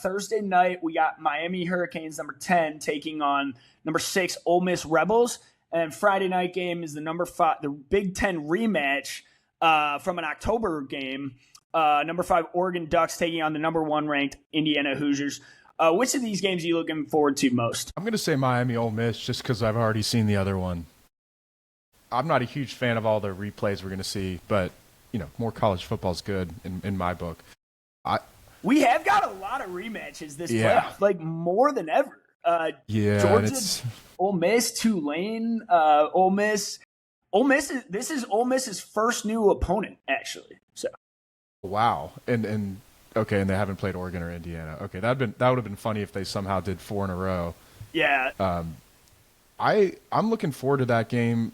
Thursday night, we got Miami Hurricanes, number 10, taking on number 6, Ole Miss Rebels. And Friday night game is the number 5, the Big Ten rematch from an October game. Number 5, Oregon Ducks taking on the number 1 ranked Indiana Hoosiers. Which of these games are you looking forward to most? I'm going to say Miami Ole Miss just because I've already seen the other one. I'm not a huge fan of all the replays we're going to see, but, more college football is good in my book. We have got a lot of rematches this playoff, like more than ever. Georgia, Ole Miss, Tulane, Ole Miss. This is Ole Miss's first new opponent, actually. So, wow, and okay, and they haven't played Oregon or Indiana. Okay, that would have been funny if they somehow did 4 in a row. Yeah. I'm looking forward to that game,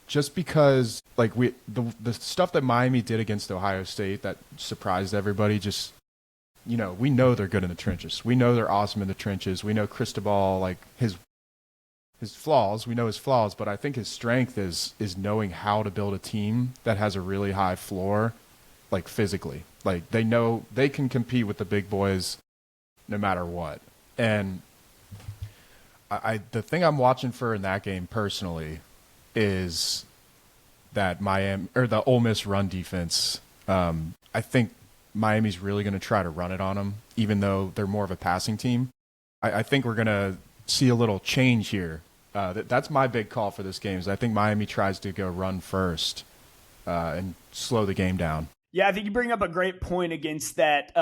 just because the stuff that Miami did against Ohio State that surprised everybody. Just we know they're good in the trenches. We know they're awesome in the trenches. We know Cristobal, his flaws. We know his flaws, but I think his strength is knowing how to build a team that has a really high floor, physically. They know they can compete with the big boys no matter what. And the thing I'm watching for in that game personally is that the Ole Miss run defense. I think Miami's really going to try to run it on them, even though they're more of a passing team. I think we're going to see a little change here. That's my big call for this game. Is I think Miami tries to go run first and slow the game down. Yeah, I think you bring up a great point against that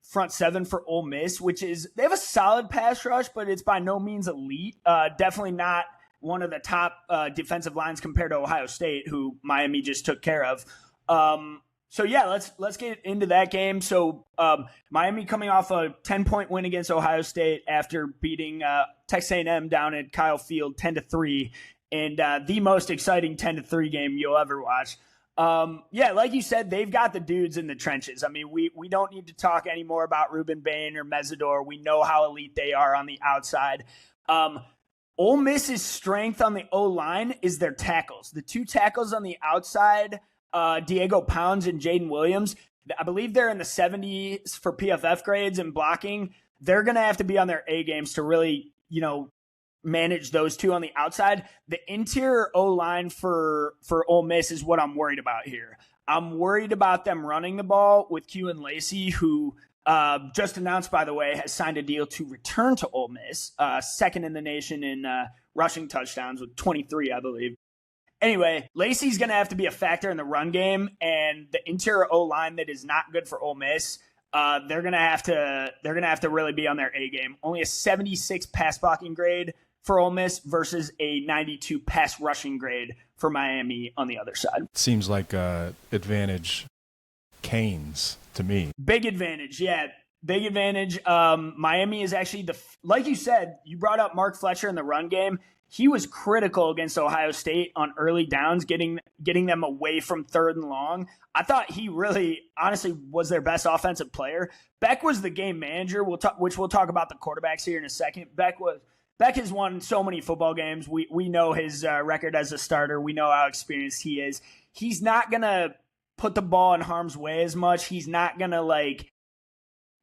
front seven for Ole Miss, which is they have a solid pass rush, but it's by no means elite. Definitely not one of the top defensive lines compared to Ohio State, who Miami just took care of. So yeah, let's get into that game. So Miami coming off a 10-point win against Ohio State after beating Texas A&M down at Kyle Field 10-3, and the most exciting 10-3 game you'll ever watch. Yeah, like you said, they've got the dudes in the trenches. I mean, we don't need to talk anymore about Ruben Bain or Mesidor. We know how elite they are on the outside. Ole Miss's strength on the O-line is their tackles. The 2 tackles on the outside, Diego Pounds and Jaden Williams, I believe they're in the 70s for PFF grades and blocking. They're going to have to be on their A games to really, manage those 2 on the outside. The interior O-line for Ole Miss is what I'm worried about here. I'm worried about them running the ball with Q and Lacey, who just announced, by the way, has signed a deal to return to Ole Miss, second in the nation in rushing touchdowns with 23, I believe. Anyway, Lacey's going to have to be a factor in the run game, and the interior O-line that is not good for Ole Miss, they're going to have to really be on their A game. Only a 76 pass blocking grade for Ole Miss versus a 92 pass rushing grade for Miami on the other side. Seems like advantage Canes to me. Big advantage, yeah. Big advantage. Miami is actually like you said, you brought up Mark Fletcher in the run game. He was critical against Ohio State on early downs, getting them away from 3rd and long. I thought he really, honestly, was their best offensive player. Beck was the game manager, which we'll talk about the quarterbacks here in a second. Beck has won so many football games. We know his record as a starter. We know how experienced he is. He's not going to put the ball in harm's way as much. He's not going to,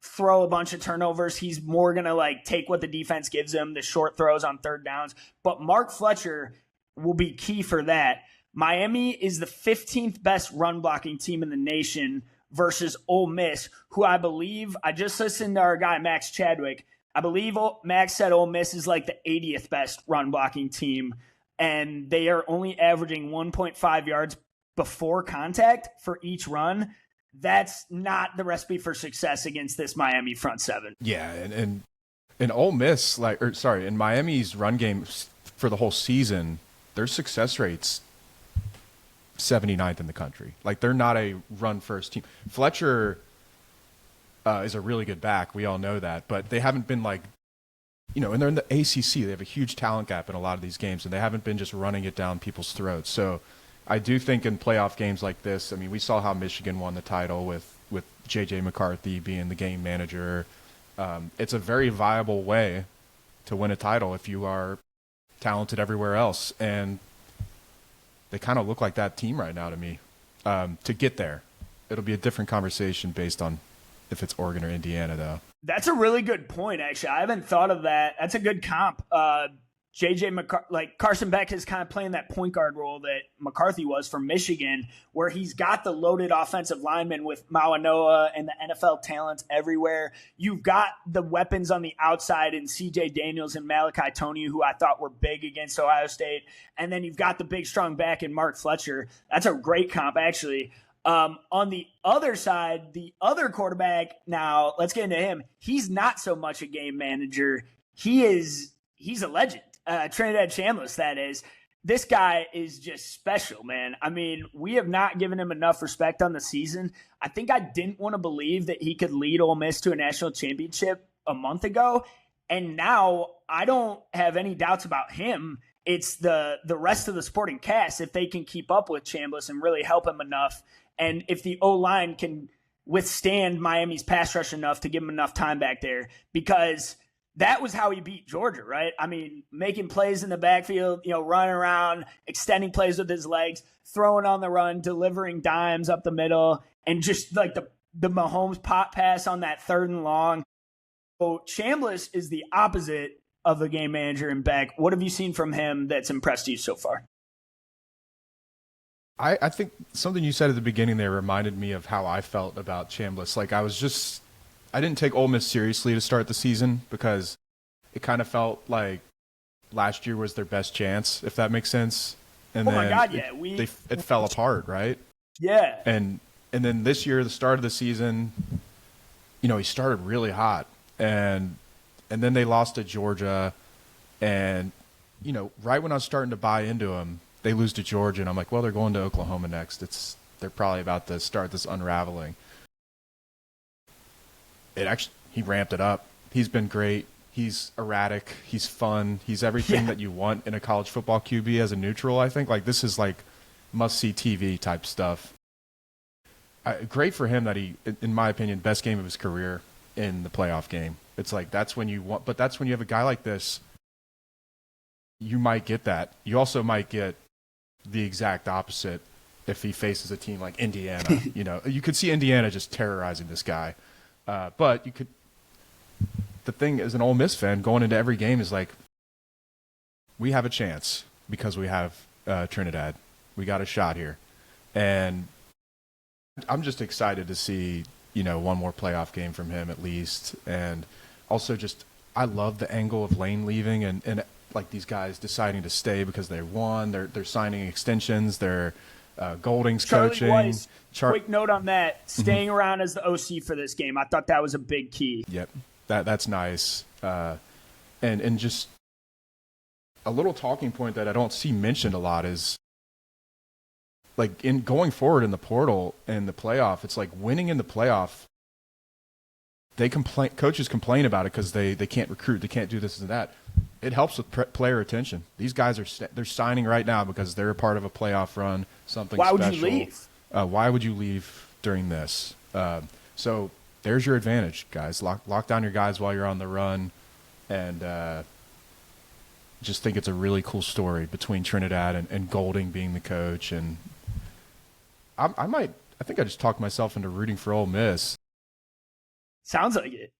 throw a bunch of turnovers. He's more going to take what the defense gives him, the short throws on 3rd downs. But Mark Fletcher will be key for that. Miami is the 15th best run blocking team in the nation versus Ole Miss, who I believe, I just listened to our guy Max Chadwick. I believe Max said Ole Miss is the 80th best run blocking team, and they are only averaging 1.5 yards before contact for each run. That's not the recipe for success against this Miami front seven. Yeah, and Ole Miss, in Miami's run game for the whole season, their success rate's 79th in the country. They're not a run-first team. Fletcher is a really good back. We all know that. But they haven't been and they're in the ACC. They have a huge talent gap in a lot of these games, and they haven't been just running it down people's throats. So I do think in playoff games like this, I mean, we saw how Michigan won the title with J.J. McCarthy being the game manager. It's a very viable way to win a title if you are talented everywhere else. And they kind of look like that team right now to me. To get there, it'll be a different conversation based on if it's Oregon or Indiana, though. That's a really good point, actually. I haven't thought of that. That's a good comp. Carson Beck is kind of playing that point guard role that McCarthy was for Michigan, where he's got the loaded offensive lineman with Mawanoa and the NFL talents everywhere. You've got the weapons on the outside in C.J. Daniels and Malachi Tony, who I thought were big against Ohio State. And then you've got the big, strong back in Mark Fletcher. That's a great comp, actually. On the other side, the other quarterback, now let's get into him. He's not so much a game manager. He's a legend. Trinidad Chambliss, that is. This guy is just special, man. I mean, we have not given him enough respect on the season. I think I didn't want to believe that he could lead Ole Miss to a national championship a month ago. And now I don't have any doubts about him. It's the rest of the supporting cast, if they can keep up with Chambliss and really help him enough. And if the O-line can withstand Miami's pass rush enough to give him enough time back there, because that was how he beat Georgia, right? I mean, making plays in the backfield, running around, extending plays with his legs, throwing on the run, delivering dimes up the middle, and just like the Mahomes pop pass on that 3rd and long. So Chambliss is the opposite of the game manager in Beck. What have you seen from him that's impressed you so far? I think something you said at the beginning there reminded me of how I felt about Chambliss. Like, I didn't take Ole Miss seriously to start the season because it kind of felt like last year was their best chance, if that makes sense. And my God, yeah. It fell apart, right? Yeah. And then this year, the start of the season, he started really hot. And then they lost to Georgia. And, right when I was starting to buy into him, they lose to Georgia. And I'm like, well, they're going to Oklahoma next. They're probably about to start this unraveling. He ramped it up. He's been great. He's erratic. He's fun. He's everything that you want in a college football QB as a neutral, I think. Like, this is like must-see TV type stuff. Great for him that he, in my opinion, best game of his career in the playoff game. It's like that's when you have a guy like this, you might get that. You also might get the exact opposite if he faces a team like Indiana. You could see Indiana just terrorizing this guy. But the thing as an Ole Miss fan going into every game is like, we have a chance because we have Trinidad. We got a shot here. And I'm just excited to see, one more playoff game from him at least. And also I love the angle of Lane leaving and like these guys deciding to stay because they won. They're signing extensions. They're Golding's Charlie coaching. Weiss, quick note on that. Staying around as the OC for this game. I thought that was a big key. Yep. That's nice. And just a little talking point that I don't see mentioned a lot is like in going forward in the portal and the playoff, it's like winning in the playoff. Coaches complain about it because they can't recruit. They can't do this and that. It helps with player retention. These guys they're signing right now because they're a part of a playoff run, something Why special. Would you leave? Why would you leave during this? So there's your advantage, guys. Lock down your guys while you're on the run, and just think it's a really cool story between Trinidad and Golding being the coach. And I think I just talked myself into rooting for Ole Miss. Sounds like it.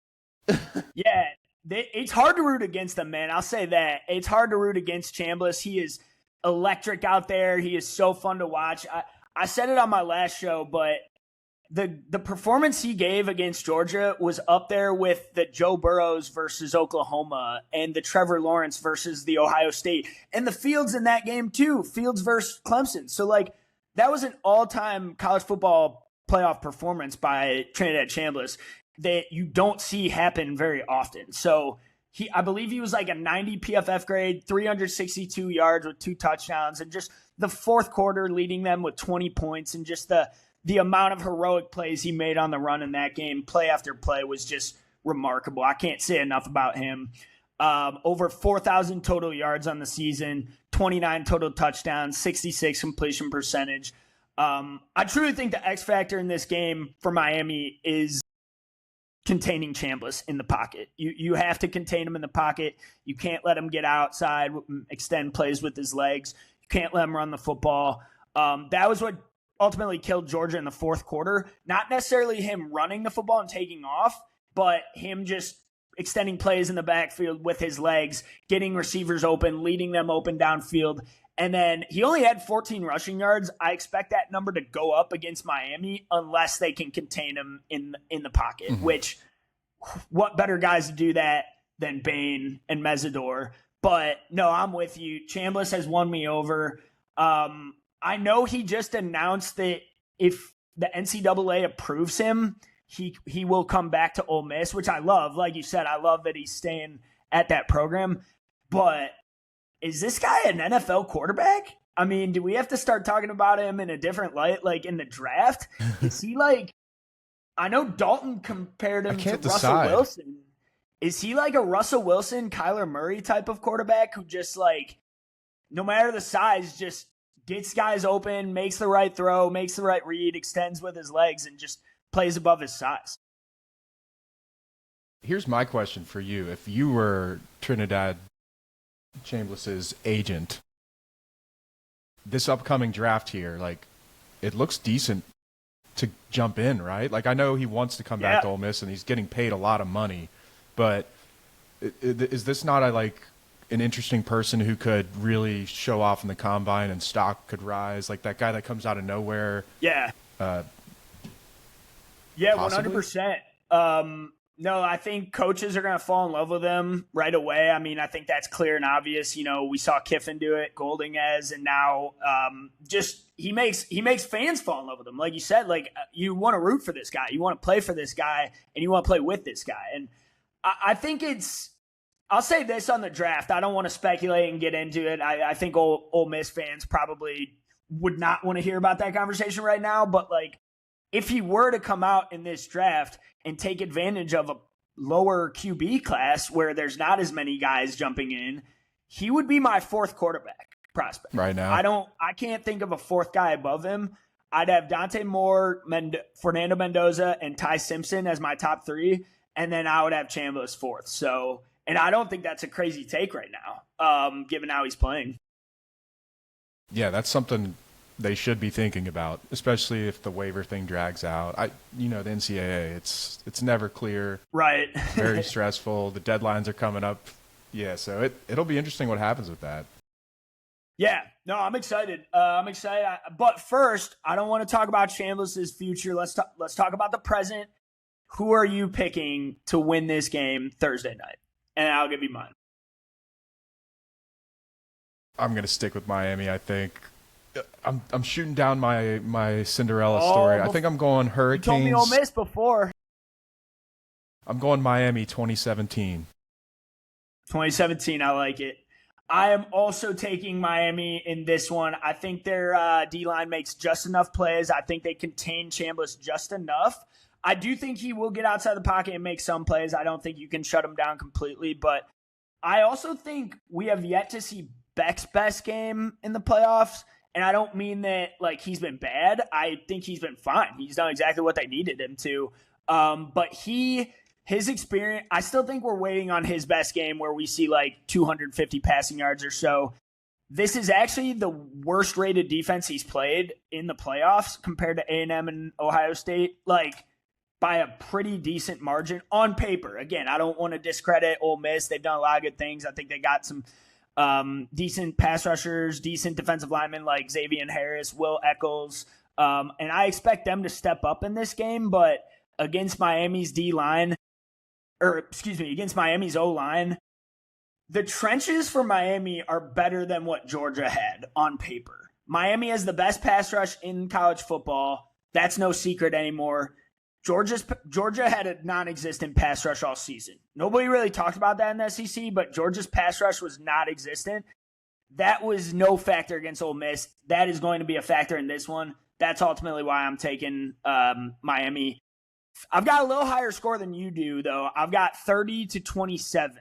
Yeah. It's hard to root against them, man. I'll say that. It's hard to root against Chambliss. He is electric out there. He is so fun to watch. I said it on my last show, but the performance he gave against Georgia was up there with the Joe Burrows versus Oklahoma and the Trevor Lawrence versus the Ohio State. And the Fields in that game, too. Fields versus Clemson. So, like, that was an all-time college football playoff performance by Trinidad Chambliss that you don't see happen very often. So I believe he was like a 90 PFF grade, 362 yards with 2 touchdowns, and just the fourth quarter leading them with 20 points, and just the amount of heroic plays he made on the run in that game, play after play, was just remarkable. I can't say enough about him. Over 4,000 total yards on the season, 29 total touchdowns, 66 completion percentage. I truly think the X factor in this game for Miami is containing Chambliss in the pocket. You have to contain him in the pocket. You can't let him get outside, extend plays with his legs. You can't let him run the football. That was what ultimately killed Georgia in the fourth quarter. Not necessarily him running the football and taking off. but him just extending plays in the backfield with his legs, getting receivers open, leading them open downfield. And then he only had 14 rushing yards. I expect that number to go up against Miami unless they can contain him in the pocket, which what better guys to do that than Bain and Mesidor. But no, I'm with you. Chambliss has won me over. I know he just announced that if the NCAA approves him, he will come back to Ole Miss, which I love. Like you said, I love that he's staying at that program. But is this guy an NFL quarterback? I mean, do we have to start talking about him in a different light, like in the draft? Is he like – I know Dalton compared him to Russell Wilson. Is he like a Russell Wilson, Kyler Murray type of quarterback who just like, no matter the size, just gets guys open, makes the right throw, makes the right read, extends with his legs, and just plays above his size? Here's my question for you. If you were Trinidad Chambliss's agent, this upcoming draft here, like, it looks decent to jump in, right? Like, I know he wants to come back to Ole Miss and he's getting paid a lot of money, but is this not an interesting person who could really show off in the combine and stock could rise? Like that guy that comes out of nowhere. Yeah. Yeah, possibly? 100%. No, I think coaches are going to fall in love with him right away. I mean, I think that's clear and obvious. You know, we saw Kiffin do it, Goldingez, and now he makes fans fall in love with him. Like you said, like you want to root for this guy, you want to play for this guy, and you want to play with this guy. And I think I'll say this on the draft. I don't want to speculate and get into it. I think Ole Miss fans probably would not want to hear about that conversation right now. But like, if he were to come out in this draft and take advantage of a lower QB class where there's not as many guys jumping in, he would be my fourth quarterback prospect. Right now. I can't think of a fourth guy above him. I'd have Dante Moore, Fernando Mendoza, and Ty Simpson as my top three, and then I would have Chambliss fourth. So, and I don't think that's a crazy take right now, given how he's playing. Yeah, that's something they should be thinking about, especially if the waiver thing drags out. The NCAA, it's never clear. Right. Very stressful. The deadlines are coming up. Yeah, so it'll be interesting what happens with that. Yeah. No, I'm excited. But first, I don't want to talk about Chambliss's future. Let's talk about the present. Who are you picking to win this game Thursday night? And I'll give you mine. I'm going to stick with Miami, I think. I'm shooting down my Cinderella story. I think I'm going Hurricanes. You told me Ole Miss before. I'm going Miami 2017. 2017, I like it. I am also taking Miami in this one. I think their D-line makes just enough plays. I think they contain Chambliss just enough. I do think he will get outside the pocket and make some plays. I don't think you can shut him down completely. But I also think we have yet to see Beck's best game in the playoffs. And I don't mean that like he's been bad. I think he's been fine. He's done exactly what they needed him to. But his experience, I still think we're waiting on his best game where we see like 250 passing yards or so. This is actually the worst rated defense he's played in the playoffs compared to A&M and Ohio State, like by a pretty decent margin on paper. Again, I don't want to discredit Ole Miss. They've done a lot of good things. I think they got some decent pass rushers, decent defensive linemen like Xavier Harris, Will Eccles. And I expect them to step up in this game, but against Miami's against Miami's O-line, the trenches for Miami are better than what Georgia had on paper. Miami has the best pass rush in college football. That's no secret anymore. Georgia had a non-existent pass rush all season. Nobody really talked about that in the SEC, but Georgia's pass rush was not existent. That was no factor against Ole Miss. That is going to be a factor in this one. That's ultimately why I'm taking Miami. I've got a little higher score than you do, though. I've got 30-27.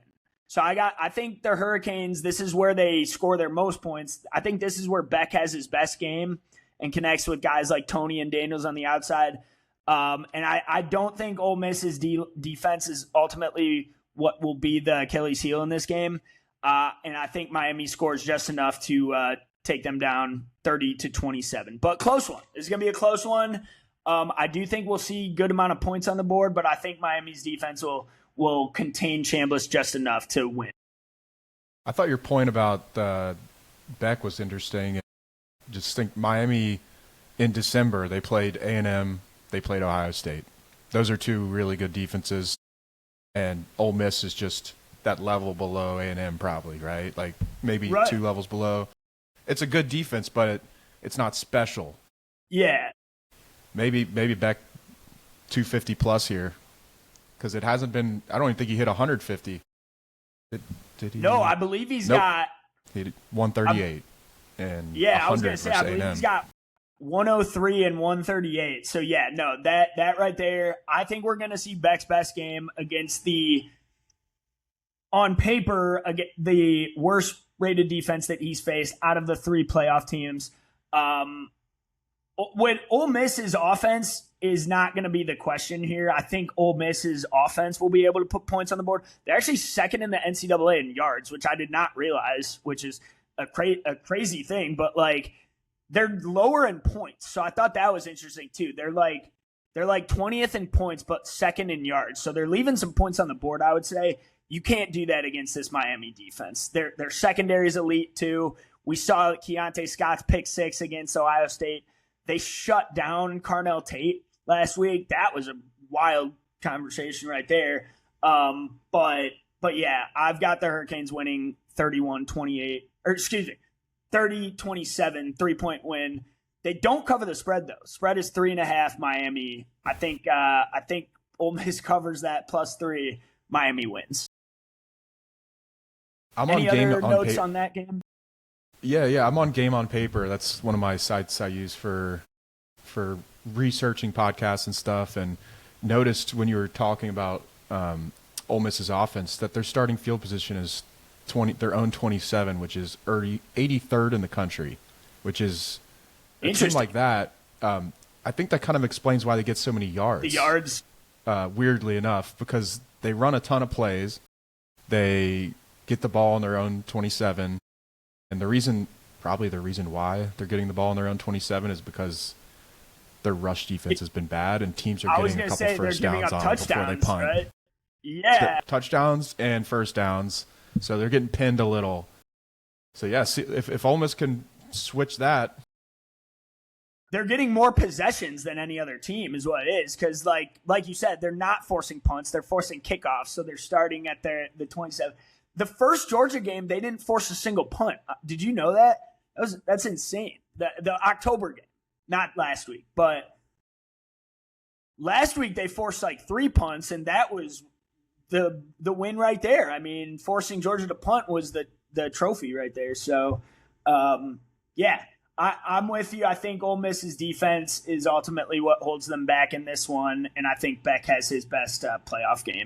So I think the Hurricanes, this is where they score their most points. I think this is where Beck has his best game and connects with guys like Tony and Daniels on the outside. And I don't think Ole Miss's defense is ultimately what will be the Achilles heel in this game. And I think Miami scores just enough to take them down 30-27. But close one. This is going to be a close one. I do think we'll see good amount of points on the board, but I think Miami's defense will contain Chambliss just enough to win. I thought your point about Beck was interesting. Just think Miami in December, they played A&M, they played Ohio State. Those are two really good defenses, and Ole Miss is just that level below A&M probably, right? Like maybe Right. 2 levels below. It's a good defense, but it's not special. Yeah. Maybe Beck 250 plus here, because it hasn't been. I don't even think he hit 150. Did he? No, I believe he's Nope. got. He hit 138 and Yeah, I was going 100 to say, I versus believe A&M. he's got 103 and 138. So, yeah, no, that right there, I think we're going to see Beck's best game against on paper, the worst rated defense that he's faced out of the 3 playoff teams. When Ole Miss's offense is not going to be the question here. I think Ole Miss's offense will be able to put points on the board. They're actually second in the NCAA in yards, which I did not realize, which is a crazy thing. But like they're lower in points, so I thought that was interesting too. They're like 20th in points, but second in yards. So they're leaving some points on the board. I would say you can't do that against this Miami defense. Their secondary is elite too. We saw Keontae Scott's pick 6 against Ohio State. They shut down Carnell Tate last week. That was a wild conversation right there. But yeah, I've got the Hurricanes winning 31-28, or excuse me, 30-27, 3-point win. They don't cover the spread though. Spread is 3.5 Miami. I think Ole Miss covers that +3. Miami wins. Any other notes on that game? Yeah, I'm on Game on Paper. That's one of my sites I use for researching podcasts and stuff. And noticed when you were talking about Ole Miss's offense that their starting field position is their own 27, which is 83rd in the country, which is a team like that. I think that kind of explains why they get so many yards. The yards, weirdly enough, because they run a ton of plays. They get the ball on their own 27. And the reason why they're getting the ball on their own 27 is because their rush defense has been bad, and teams are getting a couple first downs on them before they punt. Right? Yeah, touchdowns and first downs, so they're getting pinned a little. So yeah, see, if Ole Miss can switch that, they're getting more possessions than any other team, is what it is. Because like you said, they're not forcing punts; they're forcing kickoffs. So they're starting at the 27. The first Georgia game, they didn't force a single punt. Did you know that? That's insane. The October game, not last week, but last week they forced like 3 punts, and that was the win right there. I mean, forcing Georgia to punt was the trophy right there. So, yeah, I'm with you. I think Ole Miss's defense is ultimately what holds them back in this one, and I think Beck has his best playoff game.